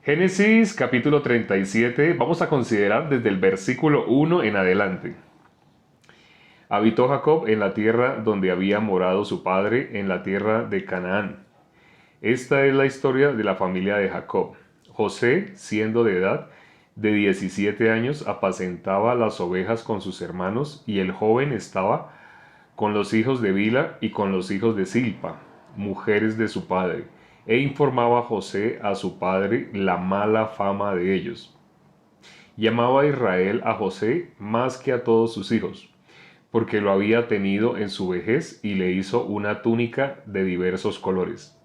Génesis capítulo 37, vamos a considerar desde el versículo 1 en adelante. Habitó Jacob en la tierra donde había morado su padre, en la tierra de Canaán. Esta es la historia de la familia de Jacob. José, siendo de edad de 17 años, apacentaba las ovejas con sus hermanos, y el joven estaba con los hijos de Bila y con los hijos de Silpa, mujeres de su padre, e informaba José a su padre la mala fama de ellos. Llamaba a Israel a José más que a todos sus hijos, porque lo había tenido en su vejez, y le hizo una túnica de diversos colores.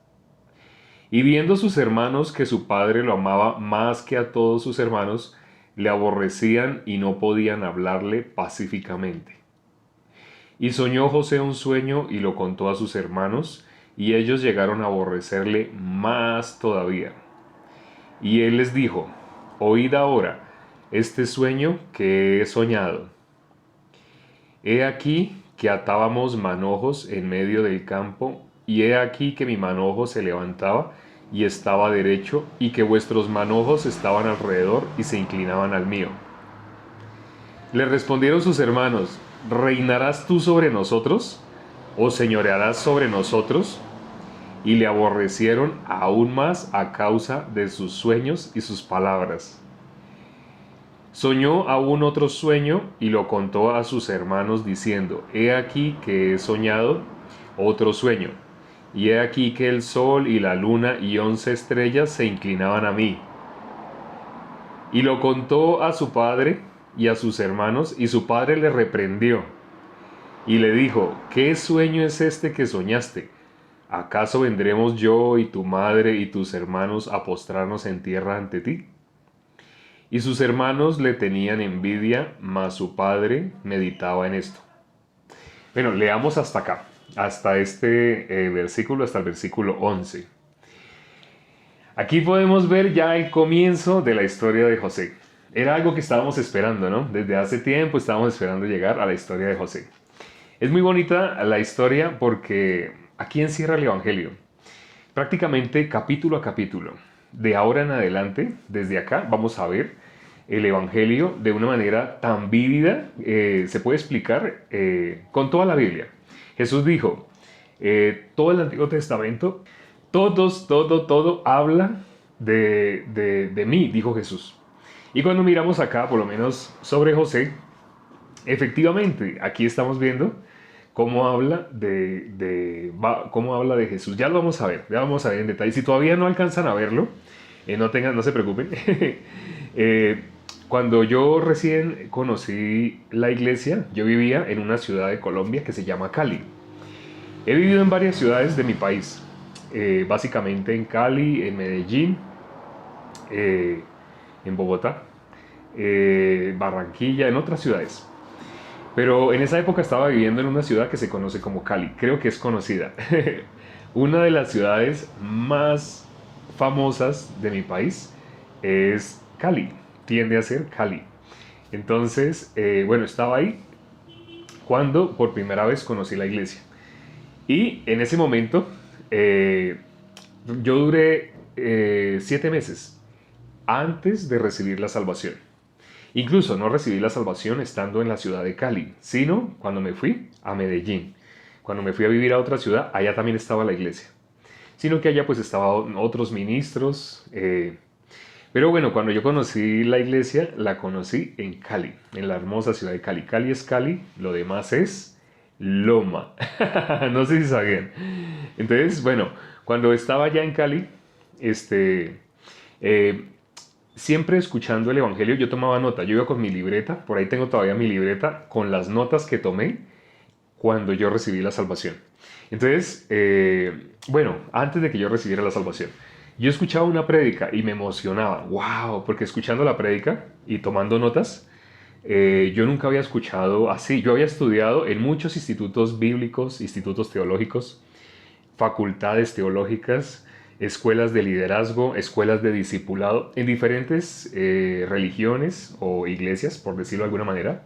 Y viendo sus hermanos que su padre lo amaba más que a todos sus hermanos, le aborrecían y no podían hablarle pacíficamente. Y soñó José un sueño y lo contó a sus hermanos, y ellos llegaron a aborrecerle más todavía. Y él les dijo: Oíd ahora este sueño que he soñado. He aquí que atábamos manojos en medio del campo, y he aquí que mi manojo se levantaba y estaba derecho, y que vuestros manojos estaban alrededor y se inclinaban al mío. Le respondieron sus hermanos: ¿Reinarás tú sobre nosotros? ¿O señorearás sobre nosotros? Y le aborrecieron aún más a causa de sus sueños y sus palabras. Soñó aún otro sueño y lo contó a sus hermanos diciendo: He aquí que he soñado otro sueño, y he aquí que el sol y la luna y 11 estrellas se inclinaban a mí. Y lo contó a su padre y a sus hermanos, y su padre le reprendió y le dijo: ¿Qué sueño es este que soñaste? ¿Acaso vendremos yo y tu madre y tus hermanos a postrarnos en tierra ante ti? Y sus hermanos le tenían envidia, mas su padre meditaba en esto. Bueno, leamos hasta acá, hasta este versículo, hasta el versículo 11. Aquí podemos ver ya el comienzo de la historia de José. Era algo que estábamos esperando, ¿no? Desde hace tiempo estábamos esperando llegar a la historia de José. Es muy bonita la historia porque aquí encierra el Evangelio. Prácticamente capítulo a capítulo. De ahora en adelante, desde acá, vamos a ver el Evangelio de una manera tan vívida, se puede explicar con toda la Biblia. Jesús dijo, todo el Antiguo Testamento, todo habla de mí, dijo Jesús. Y cuando miramos acá, por lo menos sobre José, efectivamente, aquí estamos viendo cómo habla cómo habla de Jesús. Ya lo vamos a ver, ya vamos a ver en detalle. Si todavía no alcanzan a verlo, no se preocupen. Cuando yo recién conocí la iglesia, yo vivía en una ciudad de Colombia que se llama Cali. He vivido en varias ciudades de mi país, básicamente en Cali, en Medellín, en Bogotá, Barranquilla, en otras ciudades. Pero en esa época estaba viviendo en una ciudad que se conoce como Cali, creo que es conocida. Una de las ciudades más famosas de mi país es Cali, tiende a ser Cali. Entonces, bueno, estaba ahí cuando por primera vez conocí la iglesia. Y en ese momento, yo duré 7 meses antes de recibir la salvación. Incluso no recibí la salvación estando en la ciudad de Cali, sino cuando me fui a Medellín. Cuando me fui a vivir a otra ciudad, allá también estaba la iglesia. Sino que allá pues estaban otros ministros. Pero bueno, cuando yo conocí la iglesia, la conocí en Cali, en la hermosa ciudad de Cali. Cali es Cali, lo demás es Loma. No sé si sabían. Entonces, bueno, cuando estaba allá en Cali, este... eh, siempre escuchando el Evangelio, yo tomaba nota. Yo iba con mi libreta, por ahí tengo todavía mi libreta, con las notas que tomé cuando yo recibí la salvación. Entonces, bueno, antes de que yo recibiera la salvación, yo escuchaba una prédica y me emocionaba. ¡Wow! Porque escuchando la prédica y tomando notas, yo nunca había escuchado así. Yo había estudiado en muchos institutos bíblicos, institutos teológicos, facultades teológicas, escuelas de liderazgo, escuelas de discipulado en diferentes religiones o iglesias, por decirlo de alguna manera.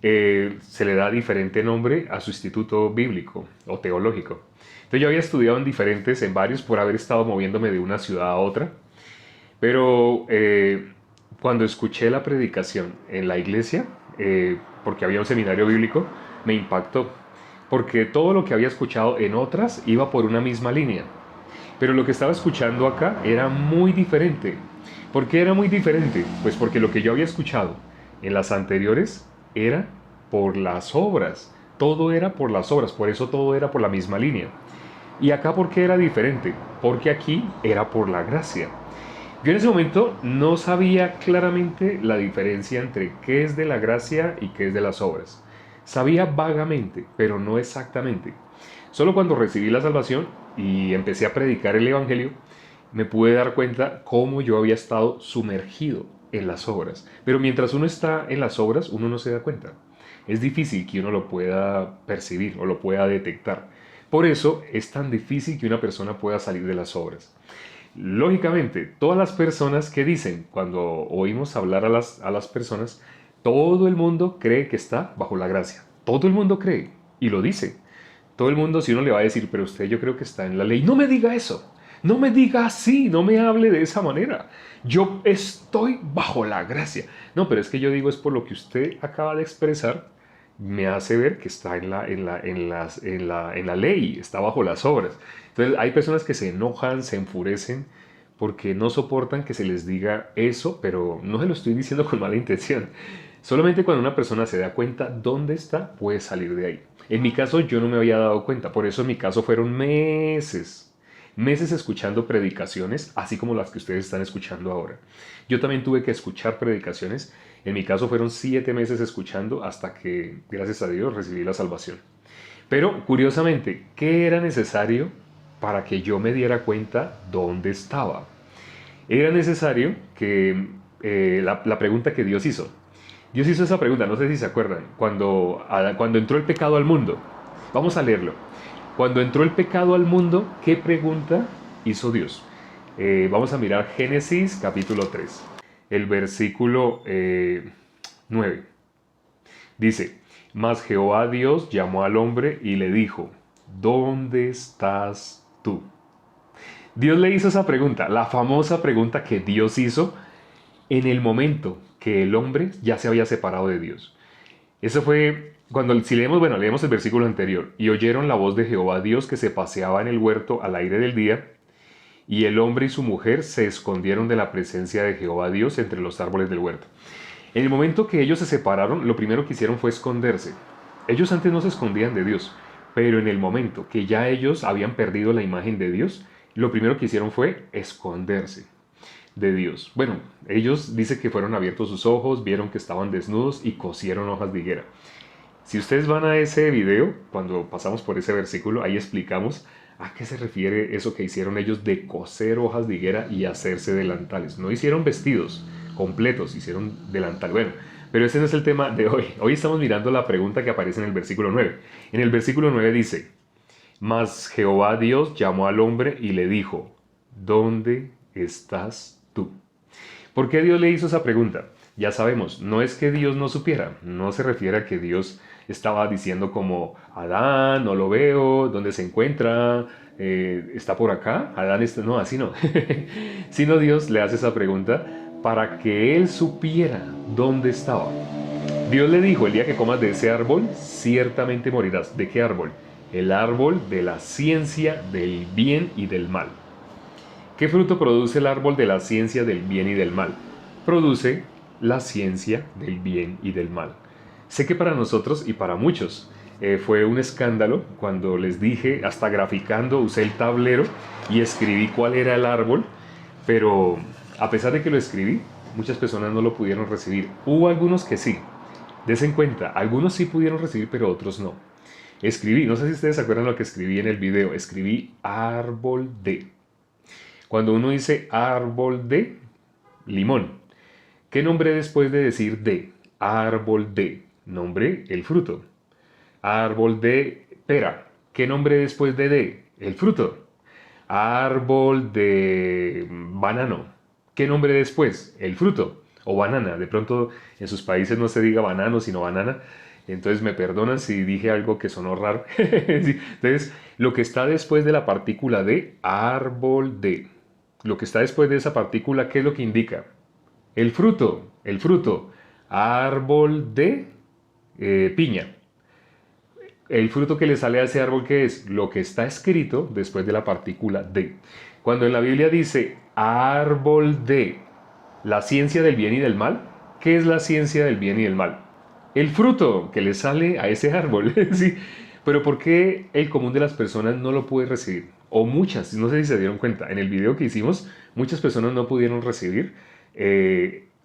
Se le da diferente nombre a su instituto bíblico o teológico. Entonces yo había estudiado en varios, por haber estado moviéndome de una ciudad a otra. Pero cuando escuché la predicación en la iglesia, porque había un seminario bíblico, me impactó. Porque todo lo que había escuchado en otras iba por una misma línea. Pero lo que estaba escuchando acá era muy diferente. ¿Por qué era muy diferente? Pues porque lo que yo había escuchado en las anteriores era por las obras. Todo era por las obras, por eso todo era por la misma línea. Y acá, ¿por qué era diferente? Porque aquí era por la gracia. Yo en ese momento no sabía claramente la diferencia entre qué es de la gracia y qué es de las obras. Sabía vagamente, pero no exactamente. Solo cuando recibí la salvación y empecé a predicar el Evangelio, me pude dar cuenta cómo yo había estado sumergido en las obras. Pero mientras uno está en las obras, uno no se da cuenta. Es difícil que uno lo pueda percibir o lo pueda detectar. Por eso es tan difícil que una persona pueda salir de las obras. Lógicamente, todas las personas que dicen, cuando oímos hablar a las personas, todo el mundo cree que está bajo la gracia. Todo el mundo cree y lo dice. Todo el mundo, si uno le va a decir, pero usted yo creo que está en la ley, no me diga eso. No me diga así, no me hable de esa manera. Yo estoy bajo la gracia. No, pero es que yo digo es por lo que usted acaba de expresar, me hace ver que está en la ley, está bajo las obras. Entonces hay personas que se enojan, se enfurecen porque no soportan que se les diga eso, pero no se lo estoy diciendo con mala intención. Solamente cuando una persona se da cuenta dónde está, puede salir de ahí. En mi caso yo no me había dado cuenta, por eso en mi caso fueron meses escuchando predicaciones, así como las que ustedes están escuchando ahora. Yo también tuve que escuchar predicaciones, en mi caso fueron 7 meses escuchando hasta que, gracias a Dios, recibí la salvación. Pero, curiosamente, ¿qué era necesario para que yo me diera cuenta dónde estaba? Era necesario que la pregunta que Dios hizo. Dios hizo esa pregunta, no sé si se acuerdan, cuando entró el pecado al mundo. Vamos a leerlo. Cuando entró el pecado al mundo, ¿qué pregunta hizo Dios? Vamos a mirar Génesis capítulo 3, el versículo 9. Dice, mas Jehová Dios llamó al hombre y le dijo, ¿dónde estás tú? Dios le hizo esa pregunta, la famosa pregunta que Dios hizo en el momento que el hombre ya se había separado de Dios. Eso fue cuando, si leemos, bueno, leemos el versículo anterior, y oyeron la voz de Jehová Dios que se paseaba en el huerto al aire del día, y el hombre y su mujer se escondieron de la presencia de Jehová Dios entre los árboles del huerto. En el momento que ellos se separaron, lo primero que hicieron fue esconderse. Ellos antes no se escondían de Dios, pero en el momento que ya ellos habían perdido la imagen de Dios, lo primero que hicieron fue esconderse de Dios. Bueno, ellos dice que fueron abiertos sus ojos, vieron que estaban desnudos y cosieron hojas de higuera. Si ustedes van a ese video, cuando pasamos por ese versículo, ahí explicamos a qué se refiere eso que hicieron ellos de coser hojas de higuera y hacerse delantales. No hicieron vestidos completos, hicieron delantal. Bueno, pero ese no es el tema de hoy. Hoy estamos mirando la pregunta que aparece en el versículo 9. En el versículo 9 dice, mas Jehová Dios llamó al hombre y le dijo, ¿dónde estás tú? ¿Por qué Dios le hizo esa pregunta? Ya sabemos, no es que Dios no supiera, no se refiere a que Dios estaba diciendo como, Adán, no lo veo, ¿dónde se encuentra? ¿Está por acá? Adán está... No, así no. Sino Dios le hace esa pregunta para que él supiera dónde estaba. Dios le dijo, el día que comas de ese árbol, ciertamente morirás. ¿De qué árbol? El árbol de la ciencia del bien y del mal. ¿Qué fruto produce el árbol de la ciencia del bien y del mal? Produce la ciencia del bien y del mal. Sé que para nosotros y para muchos fue un escándalo cuando les dije, hasta graficando, usé el tablero y escribí cuál era el árbol, pero a pesar de que lo escribí, muchas personas no lo pudieron recibir. Hubo algunos que sí. Des en cuenta, algunos sí pudieron recibir, pero otros no. Escribí, no sé si ustedes se acuerdan lo que escribí en el video, escribí árbol de. Cuando uno dice árbol de limón, ¿qué nombre después de decir de? Árbol de. Nombre, el fruto. Árbol de pera. ¿Qué nombre después de? El fruto. Árbol de banano. ¿Qué nombre después? El fruto. O banana. De pronto en sus países no se diga banano, sino banana. Entonces me perdonan si dije algo que sonó raro. Sí. Entonces, lo que está después de la partícula de, árbol de. lo que está después de esa partícula, ¿qué es lo que indica? El fruto, árbol de piña. El fruto que le sale a ese árbol, ¿qué es? Lo que está escrito después de la partícula de. Cuando en la Biblia dice árbol de la ciencia del bien y del mal, ¿qué es la ciencia del bien y del mal? El fruto que le sale a ese árbol. ¿Sí? Pero ¿por qué el común de las personas no lo puede recibir? O muchas, no sé si se dieron cuenta, en el video que hicimos, muchas personas no pudieron recibir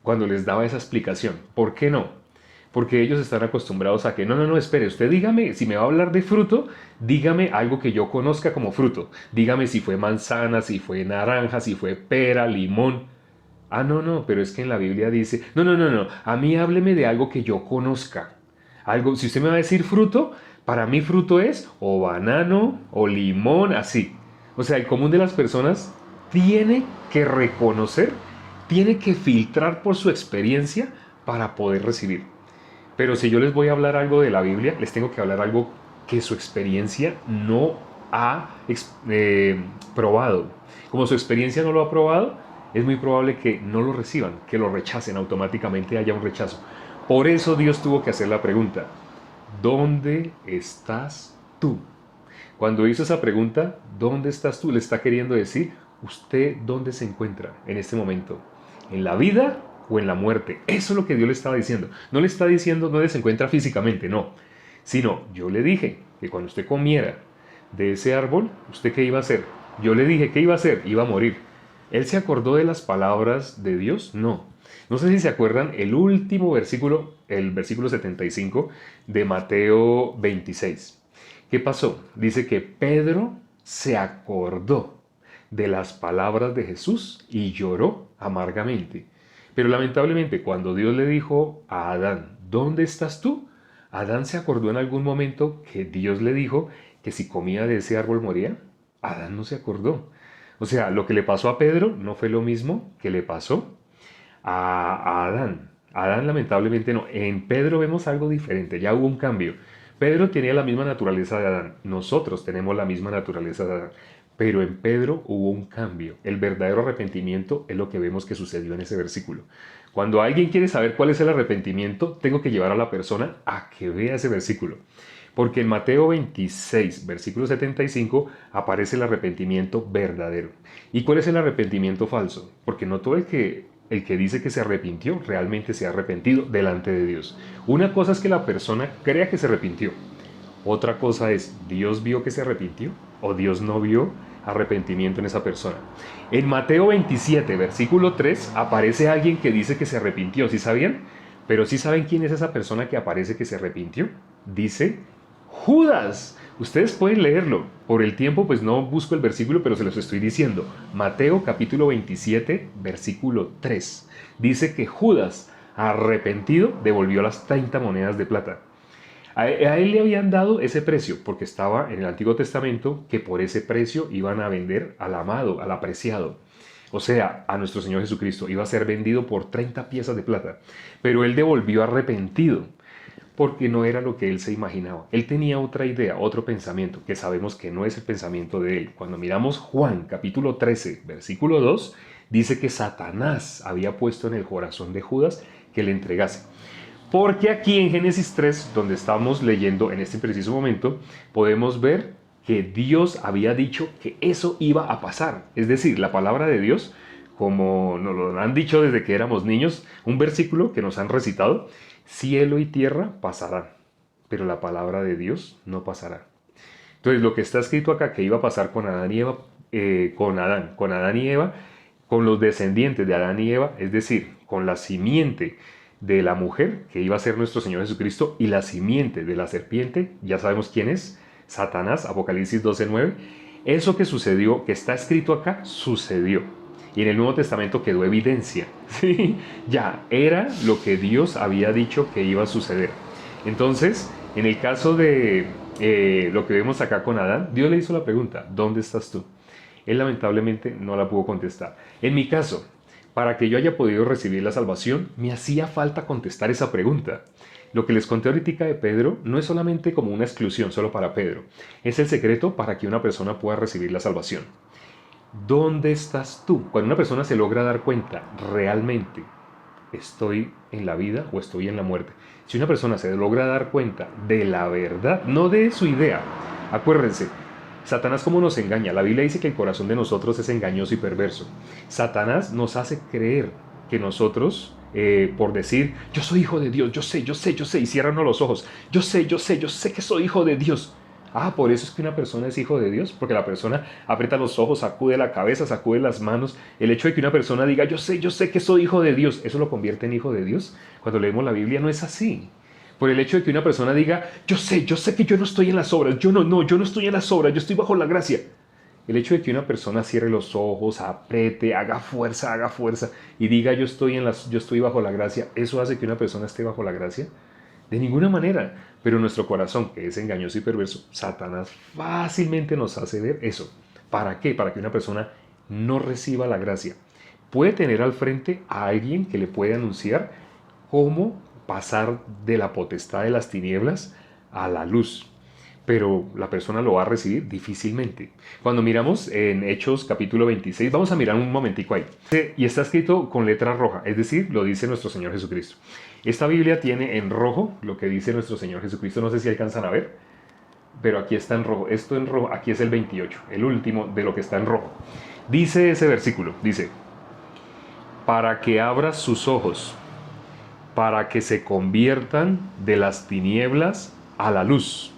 cuando les daba esa explicación. ¿Por qué no? Porque ellos están acostumbrados a que, no, espere, usted dígame, si me va a hablar de fruto, dígame algo que yo conozca como fruto. Dígame si fue manzana, si fue naranja, si fue pera, limón. Ah, no, pero es que en la Biblia dice, no, a mí hábleme de algo que yo conozca. Algo, si usted me va a decir fruto, para mí fruto es o banano o limón, así. O sea, el común de las personas tiene que reconocer, tiene que filtrar por su experiencia para poder recibir. Pero si yo les voy a hablar algo de la Biblia, les tengo que hablar algo que su experiencia no ha probado. Como su experiencia no lo ha probado, es muy probable que no lo reciban, que lo rechacen, automáticamente haya un rechazo. Por eso Dios tuvo que hacer la pregunta, ¿dónde estás tú? Cuando hizo esa pregunta, ¿dónde estás tú? Le está queriendo decir, ¿usted dónde se encuentra en este momento? ¿En la vida o en la muerte? Eso es lo que Dios le estaba diciendo. No le está diciendo dónde se encuentra físicamente, no. Sino, yo le dije que cuando usted comiera de ese árbol, ¿usted qué iba a hacer? Yo le dije, ¿qué iba a hacer? Iba a morir. ¿Él se acordó de las palabras de Dios? No. No sé si se acuerdan el último versículo, el versículo 75 de Mateo 26. ¿Qué pasó? Dice que Pedro se acordó de las palabras de Jesús y lloró amargamente. Pero lamentablemente cuando Dios le dijo a Adán, ¿dónde estás tú? Adán se acordó en algún momento que Dios le dijo que si comía de ese árbol moría. Adán no se acordó. O sea, lo que le pasó a Pedro no fue lo mismo que le pasó a Adán. Adán lamentablemente no. En Pedro vemos algo diferente, ya hubo un cambio. Pedro tenía la misma naturaleza de Adán. Nosotros tenemos la misma naturaleza de Adán. Pero en Pedro hubo un cambio. El verdadero arrepentimiento es lo que vemos que sucedió en ese versículo. Cuando alguien quiere saber cuál es el arrepentimiento, tengo que llevar a la persona a que vea ese versículo. Porque en Mateo 26, versículo 75, aparece el arrepentimiento verdadero. ¿Y cuál es el arrepentimiento falso? Porque no todo el que dice que se arrepintió realmente se ha arrepentido delante de Dios. Una cosa es que la persona crea que se arrepintió. Otra cosa es, ¿Dios vio que se arrepintió? ¿O Dios no vio arrepentimiento en esa persona? En Mateo 27, versículo 3, aparece alguien que dice que se arrepintió. ¿Sí sabían? Pero ¿sí saben quién es esa persona que aparece que se arrepintió? Dice Judas. Ustedes pueden leerlo. Por el tiempo, pues no busco el versículo, pero se los estoy diciendo. Mateo capítulo 27, versículo 3. Dice que Judas, arrepentido, devolvió las 30 monedas de plata. A él le habían dado ese precio porque estaba en el Antiguo Testamento que por ese precio iban a vender al amado, al apreciado. O sea, a nuestro Señor Jesucristo iba a ser vendido por 30 piezas de plata. Pero él devolvió arrepentido porque no era lo que él se imaginaba. Él tenía otra idea, otro pensamiento, que sabemos que no es el pensamiento de él. Cuando miramos Juan capítulo 13, versículo 2, dice que Satanás había puesto en el corazón de Judas que le entregase. Porque aquí en Génesis 3, donde estamos leyendo en este preciso momento, podemos ver que Dios había dicho que eso iba a pasar. Es decir, la palabra de Dios, como nos lo han dicho desde que éramos niños, un versículo que nos han recitado, cielo y tierra pasarán, pero la palabra de Dios no pasará. Entonces, lo que está escrito acá que iba a pasar con Adán y Eva, con Adán y Eva, con los descendientes de Adán y Eva, es decir, con la simiente de la mujer, que iba a ser nuestro Señor Jesucristo, y la simiente de la serpiente, ya sabemos quién es, Satanás, Apocalipsis 12:9. Eso que sucedió, que está escrito acá, sucedió. Y en el Nuevo Testamento quedó evidencia. ¿Sí? Ya, era lo que Dios había dicho que iba a suceder. Entonces, en el caso de lo que vemos acá con Adán, Dios le hizo la pregunta, ¿dónde estás tú? Él lamentablemente no la pudo contestar. En mi caso, para que yo haya podido recibir la salvación, me hacía falta contestar esa pregunta. Lo que les conté ahorita de Pedro no es solamente como una exclusión solo para Pedro. Es el secreto para que una persona pueda recibir la salvación. ¿Dónde estás tú? Cuando una persona se logra dar cuenta realmente, ¿estoy en la vida o estoy en la muerte? Si una persona se logra dar cuenta de la verdad, no de su idea, acuérdense, Satanás cómo nos engaña. La Biblia dice que el corazón de nosotros es engañoso y perverso. Satanás nos hace creer que nosotros, por decir, yo soy hijo de Dios, yo sé, y cierran los ojos, yo sé que soy hijo de Dios. Ah, por eso es que una persona es hijo de Dios, porque la persona aprieta los ojos, sacude la cabeza, sacude las manos. El hecho de que una persona diga, yo sé que soy hijo de Dios, ¿eso lo convierte en hijo de Dios? Cuando leemos la Biblia no es así. Por el hecho de que una persona diga, yo sé que yo no estoy en las obras, yo no estoy en las obras, yo estoy bajo la gracia. El hecho de que una persona cierre los ojos, apriete, haga fuerza y diga yo estoy bajo la gracia, ¿eso hace que una persona esté bajo la gracia? De ninguna manera. Pero nuestro corazón, que es engañoso y perverso, Satanás fácilmente nos hace ver eso. ¿Para qué? Para que una persona no reciba la gracia. Puede tener al frente a alguien que le puede anunciar cómo pasar de la potestad de las tinieblas a la luz. Pero la persona lo va a recibir difícilmente. Cuando miramos en Hechos capítulo 26, vamos a mirar un momentico ahí. Y está escrito con letra roja, es decir, lo dice nuestro Señor Jesucristo. Esta Biblia tiene en rojo lo que dice nuestro Señor Jesucristo. No sé si alcanzan a ver, pero aquí está en rojo. Esto en rojo, aquí es el 28, el último de lo que está en rojo. Dice ese versículo, dice, para que abras sus ojos, para que se conviertan de las tinieblas a la luz.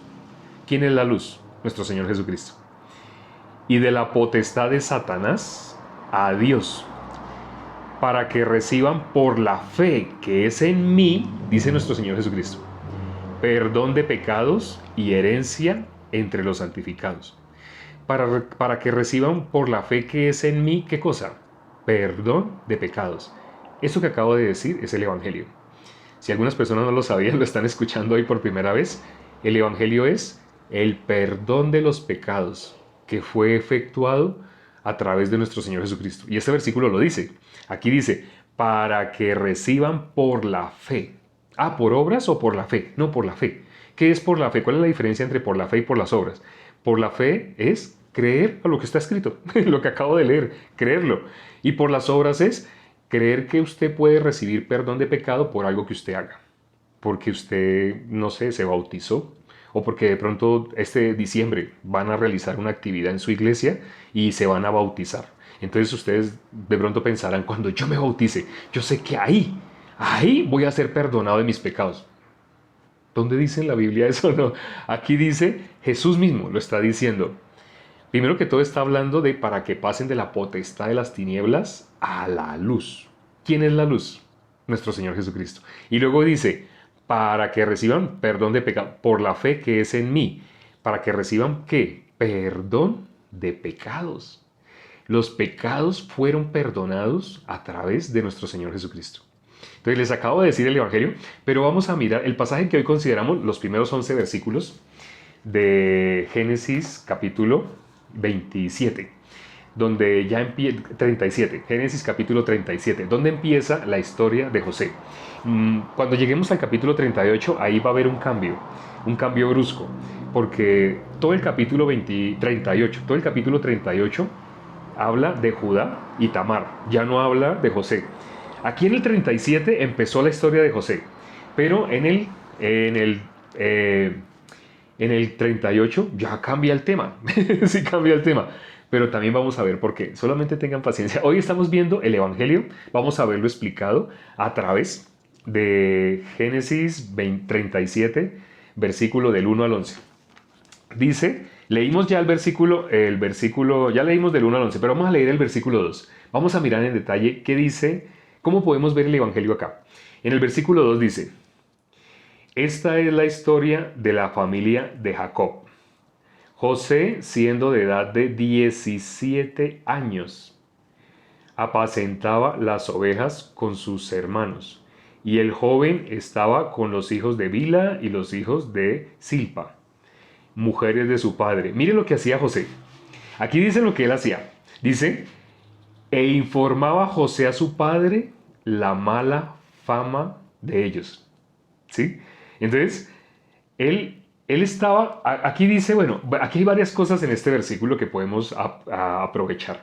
¿Quién es la luz? Nuestro Señor Jesucristo. Y de la potestad de Satanás a Dios, para que reciban por la fe que es en mí, dice nuestro Señor Jesucristo, perdón de pecados y herencia entre los santificados. Para que reciban por la fe que es en mí, ¿qué cosa? Perdón de pecados. Eso que acabo de decir es el Evangelio. Si algunas personas no lo sabían, lo están escuchando hoy por primera vez. El Evangelio es el perdón de los pecados que fue efectuado a través de nuestro Señor Jesucristo. Y este versículo lo dice. Aquí dice, para que reciban por la fe. Ah, ¿por obras o por la fe? No, por la fe. ¿Qué es por la fe? ¿Cuál es la diferencia entre por la fe y por las obras? Por la fe es creer a lo que está escrito, lo que acabo de leer, creerlo. Y por las obras es creer que usted puede recibir perdón de pecado por algo que usted haga. Porque usted, no sé, se bautizó, o porque de pronto este diciembre van a realizar una actividad en su iglesia y se van a bautizar. Entonces ustedes de pronto pensarán, cuando yo me bautice, yo sé que ahí voy a ser perdonado de mis pecados. ¿Dónde dice en la Biblia eso? No, aquí dice, Jesús mismo lo está diciendo. Primero que todo está hablando de para que pasen de la potestad de las tinieblas a la luz. ¿Quién es la luz? Nuestro Señor Jesucristo. Y luego dice, para que reciban perdón de pecado, por la fe que es en mí. Para que reciban, ¿qué? Perdón de pecados. Los pecados fueron perdonados a través de nuestro Señor Jesucristo. Entonces les acabo de decir el Evangelio, pero vamos a mirar el pasaje que hoy consideramos, los primeros 11 versículos de Génesis capítulo 27, donde ya empieza 37, Génesis capítulo 37, donde empieza la historia de José. Cuando lleguemos al capítulo 38, ahí va a haber un cambio brusco, porque todo el capítulo 38, todo el capítulo 38 habla de Judá y Tamar, ya no habla de José. Aquí en el 37 empezó la historia de José, pero en el 38 ya cambia el tema, sí cambia el tema, pero también vamos a ver por qué. Solamente tengan paciencia. Hoy estamos viendo el Evangelio, vamos a verlo explicado a través de Génesis 37, versículo del 1 al 11. Dice, leímos ya el versículo, ya leímos del 1 al 11, pero vamos a leer el versículo 2. Vamos a mirar en detalle qué dice, cómo podemos ver el Evangelio acá. En el versículo 2 dice, esta es la historia de la familia de Jacob. José, siendo de edad de 17 años, apacentaba las ovejas con sus hermanos, y el joven estaba con los hijos de Bila y los hijos de Silpa, mujeres de su padre. Mire lo que hacía José. Aquí dice lo que él hacía. Dice, e informaba José a su padre la mala fama de ellos. ¿Sí? Entonces, él estaba, aquí dice, bueno, aquí hay varias cosas en este versículo que podemos aprovechar.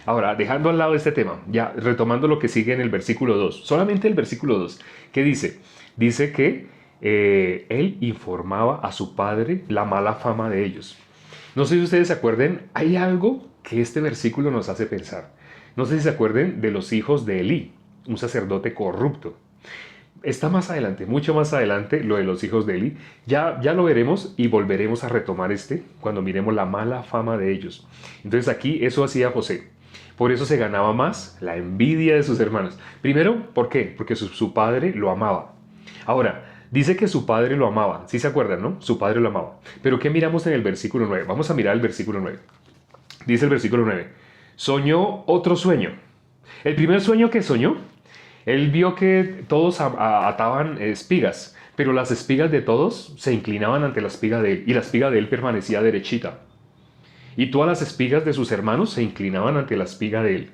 Ahora, dejando al lado este tema, ya retomando lo que sigue en el versículo 2, solamente el versículo 2, ¿qué dice? Dice que él informaba a su padre la mala fama de ellos. No sé si ustedes se acuerden, hay algo que este versículo nos hace pensar. No sé si se acuerden de los hijos de Elí, un sacerdote corrupto. Está más adelante, mucho más adelante, lo de los hijos de Eli. Ya lo veremos y volveremos a retomar cuando miremos la mala fama de ellos. Entonces aquí eso hacía José. Por eso se ganaba más la envidia de sus hermanos. Primero, ¿por qué? Porque su padre lo amaba. Ahora, dice que su padre lo amaba. ¿Sí se acuerdan, no? Su padre lo amaba. Pero ¿qué miramos en el versículo 9? Vamos a mirar el versículo 9. Dice el versículo 9. Soñó otro sueño. El primer sueño que soñó, él vio que todos ataban espigas, pero las espigas de todos se inclinaban ante la espiga de él, y la espiga de él permanecía derechita. Y todas las espigas de sus hermanos se inclinaban ante la espiga de él.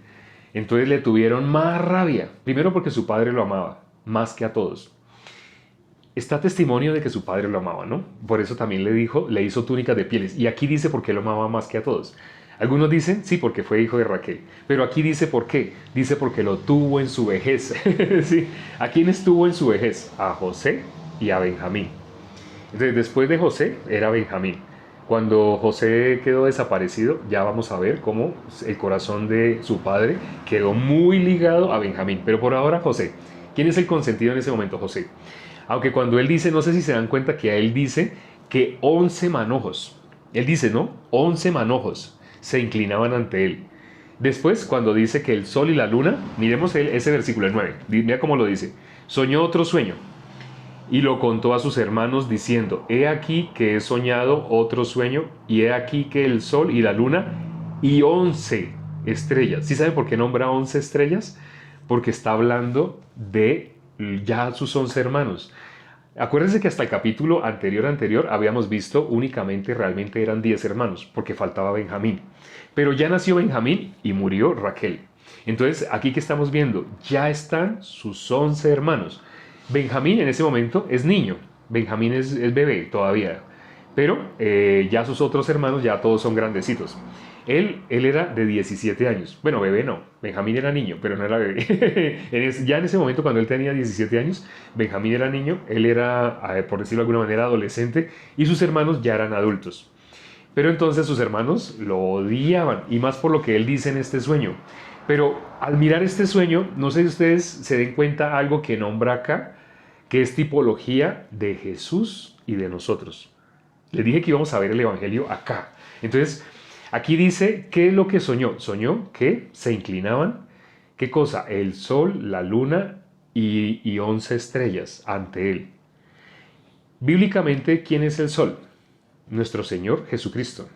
Entonces le tuvieron más rabia, primero porque su padre lo amaba, más que a todos. Está testimonio de que su padre lo amaba, ¿no? Por eso también le hizo túnicas de pieles. Y aquí dice por qué lo amaba más que a todos. Algunos dicen, sí, porque fue hijo de Raquel. Pero aquí dice por qué. Dice porque lo tuvo en su vejez. ¿Sí? ¿A quiénes tuvo en su vejez? A José y a Benjamín. Entonces, después de José era Benjamín. Cuando José quedó desaparecido, ya vamos a ver cómo el corazón de su padre quedó muy ligado a Benjamín. Pero por ahora José. ¿Quién es el consentido en ese momento? José. Aunque cuando él dice, no sé si se dan cuenta que a él dice que 11 manojos. Él dice, ¿no? 11 manojos se inclinaban ante él. Después, cuando dice que el sol y la luna, miremos ese versículo 9. Mira cómo lo dice. Soñó otro sueño y lo contó a sus hermanos diciendo, he aquí que he soñado otro sueño y he aquí que el sol y la luna y 11 estrellas. ¿Sí saben por qué nombra 11 estrellas? Porque está hablando de ya sus 11 hermanos. Acuérdense que hasta el capítulo anterior habíamos visto únicamente realmente eran 10 hermanos, porque faltaba Benjamín. Pero ya nació Benjamín y murió Raquel. Entonces, aquí que estamos viendo, ya están sus 11 hermanos. Benjamín en ese momento es niño, Benjamín es bebé todavía, pero ya sus otros hermanos ya todos son grandecitos. Él era de 17 años. Bueno, bebé no. Benjamín era niño, pero no era bebé. Ya en ese momento, cuando él tenía 17 años, Benjamín era niño, él era, por decirlo de alguna manera, adolescente, y sus hermanos ya eran adultos. Pero entonces sus hermanos lo odiaban, y más por lo que él dice en este sueño. Pero al mirar este sueño, no sé si ustedes se den cuenta algo que nombra acá, que es tipología de Jesús y de nosotros. Les dije que íbamos a ver el Evangelio acá. Entonces, aquí dice, ¿qué es lo que soñó? Soñó que se inclinaban, ¿qué cosa? El sol, la luna y 11 estrellas ante él. Bíblicamente, ¿quién es el sol? Nuestro Señor Jesucristo.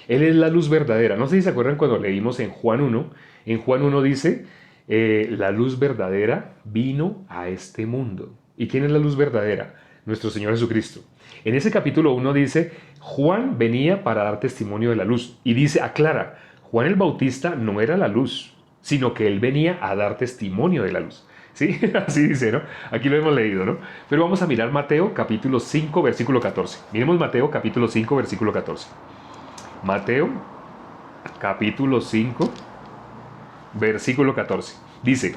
Él es la luz verdadera. No sé si se acuerdan cuando leímos en Juan 1. En Juan 1 dice, la luz verdadera vino a este mundo. ¿Y quién es la luz verdadera? Nuestro Señor Jesucristo. En ese capítulo 1 dice, Juan venía para dar testimonio de la luz. Y dice, aclara, Juan el Bautista no era la luz, sino que él venía a dar testimonio de la luz. ¿Sí? Así dice, ¿no? Aquí lo hemos leído, ¿no? Pero vamos a mirar Mateo capítulo 5, versículo 14. Miremos Mateo capítulo 5, versículo 14. Mateo capítulo 5, versículo 14. Dice,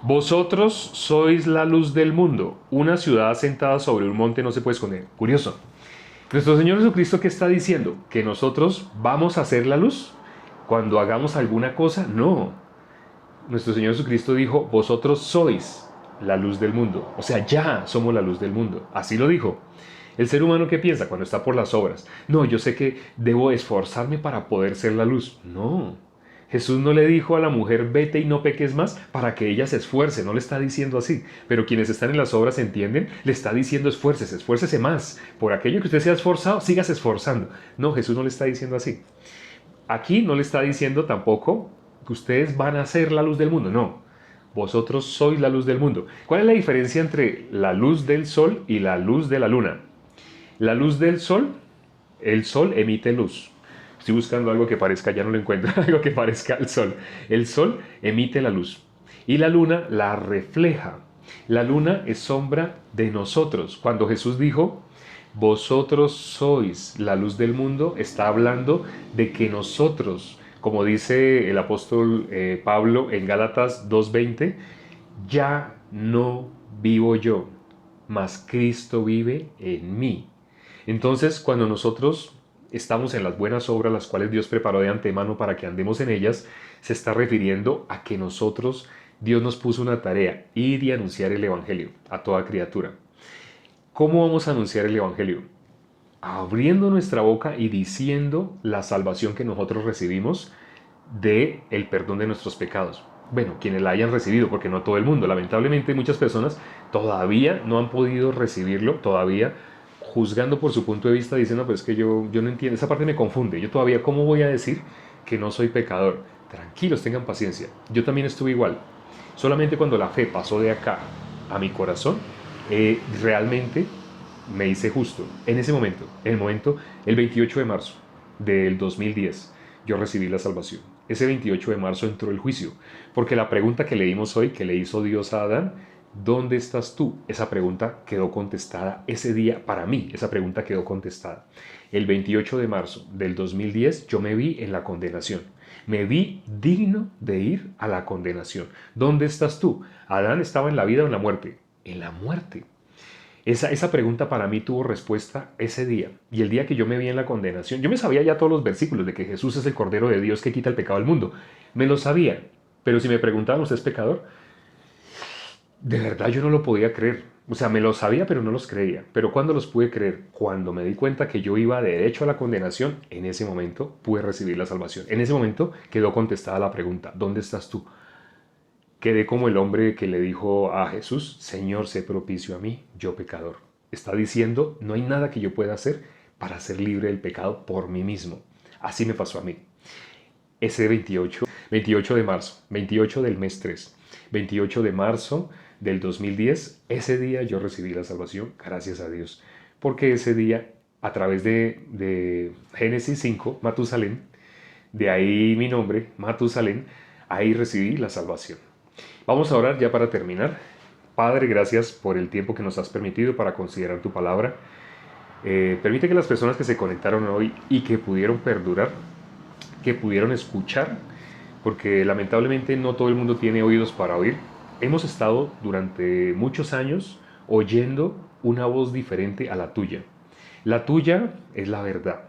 vosotros sois la luz del mundo. Una ciudad asentada sobre un monte no se puede esconder. Curioso. Nuestro Señor Jesucristo, ¿qué está diciendo? ¿Que nosotros vamos a hacer la luz cuando hagamos alguna cosa? No. Nuestro Señor Jesucristo dijo, vosotros sois la luz del mundo. O sea, ya somos la luz del mundo. Así lo dijo. El ser humano, ¿qué piensa cuando está por las obras? No, yo sé que debo esforzarme para poder ser la luz. No. Jesús no le dijo a la mujer, vete y no peques más, para que ella se esfuerce. No le está diciendo así. Pero quienes están en las obras entienden, le está diciendo, esfuércese, esfuércese más. Por aquello que usted se ha esforzado, sígase esforzando. No, Jesús no le está diciendo así. Aquí no le está diciendo tampoco que ustedes van a ser la luz del mundo. No. Vosotros sois la luz del mundo. ¿Cuál es la diferencia entre la luz del sol y la luz de la luna? La luz del sol, el sol emite luz. Estoy buscando algo que parezca, ya no lo encuentro, algo que parezca al sol. El sol emite la luz y la luna la refleja. La luna es sombra de nosotros. Cuando Jesús dijo, vosotros sois la luz del mundo, está hablando de que nosotros, Como dice el apóstol Pablo en Gálatas 2:20, ya no vivo yo, mas Cristo vive en mí. Entonces, cuando nosotros estamos en las buenas obras, las cuales Dios preparó de antemano para que andemos en ellas, se está refiriendo a que nosotros, Dios nos puso una tarea, ir y anunciar el Evangelio a toda criatura. ¿Cómo vamos a anunciar el Evangelio? Abriendo nuestra boca y diciendo la salvación que nosotros recibimos de el perdón de nuestros pecados. Bueno, quienes la hayan recibido, porque no todo el mundo. Lamentablemente muchas personas todavía no han podido recibirlo, todavía juzgando por su punto de vista, dicen, no, pero es que yo no entiendo, esa parte me confunde. Yo todavía, ¿cómo voy a decir que no soy pecador? Tranquilos, tengan paciencia. Yo también estuve igual. Solamente cuando la fe pasó de acá a mi corazón, realmente me hice justo. En ese momento, el 28 de marzo del 2010, yo recibí la salvación. Ese 28 de marzo entró el juicio, porque la pregunta que leímos hoy, que le hizo Dios a Adán, ¿dónde estás tú? Esa pregunta quedó contestada ese día para mí, esa pregunta quedó contestada. El 28 de marzo del 2010 yo me vi en la condenación. Me vi digno de ir a la condenación. ¿Dónde estás tú? Adán estaba en la vida o en la muerte. En la muerte. Esa pregunta para mí tuvo respuesta ese día. Y el día que yo me vi en la condenación, yo me sabía ya todos los versículos de que Jesús es el Cordero de Dios que quita el pecado del mundo. Me lo sabía. Pero si me preguntaban, ¿usted es pecador? De verdad yo no lo podía creer. O sea, me lo sabía, pero no los creía. Pero ¿cuándo los pude creer? Cuando me di cuenta que yo iba derecho a la condenación, en ese momento pude recibir la salvación. En ese momento quedó contestada la pregunta, ¿dónde estás tú? Quedé como el hombre que le dijo a Jesús, Señor, sé propicio a mí, yo pecador. Está diciendo, no hay nada que yo pueda hacer para ser libre del pecado por mí mismo. Así me pasó a mí. Ese 28 de marzo, 28 del mes 3, 28 de marzo del 2010, ese día yo recibí la salvación, gracias a Dios. Porque ese día, a través de Génesis 5, Matusalén, de ahí mi nombre, Matusalén, ahí recibí la salvación. Vamos a orar ya para terminar. Padre, gracias por el tiempo que nos has permitido para considerar tu palabra. Permite que las personas que se conectaron hoy y que pudieron perdurar, que pudieron escuchar, porque lamentablemente no todo el mundo tiene oídos para oír. Hemos estado durante muchos años oyendo una voz diferente a la tuya. La tuya es la verdad.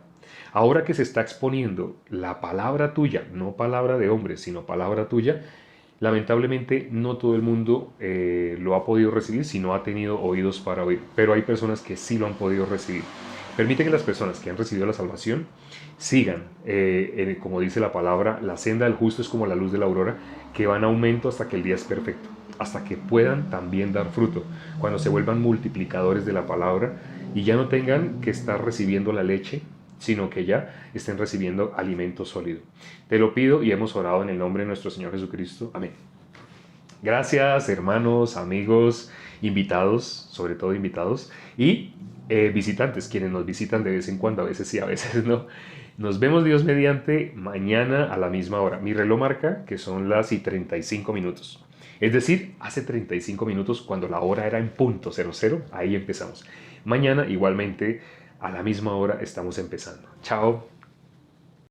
Ahora que se está exponiendo la palabra tuya, no palabra de hombre, sino palabra tuya, lamentablemente no todo el mundo lo ha podido recibir si no ha tenido oídos para oír, pero hay personas que sí lo han podido recibir. Permite que las personas que han recibido la salvación sigan, como dice la palabra, la senda del justo es como la luz de la aurora, que va en aumento hasta que el día es perfecto, hasta que puedan también dar fruto, cuando se vuelvan multiplicadores de la palabra y ya no tengan que estar recibiendo la leche, sino que ya estén recibiendo alimento sólido. Te lo pido y hemos orado en el nombre de nuestro Señor Jesucristo. Amén. Gracias, hermanos, amigos, invitados, sobre todo invitados, y visitantes, quienes nos visitan de vez en cuando, a veces sí, a veces no. Nos vemos, Dios mediante, mañana a la misma hora. Mi reloj marca que son las y 35 minutos. Es decir, hace 35 minutos cuando la hora era en punto 00, ahí empezamos. Mañana igualmente a la misma hora estamos empezando. Chao.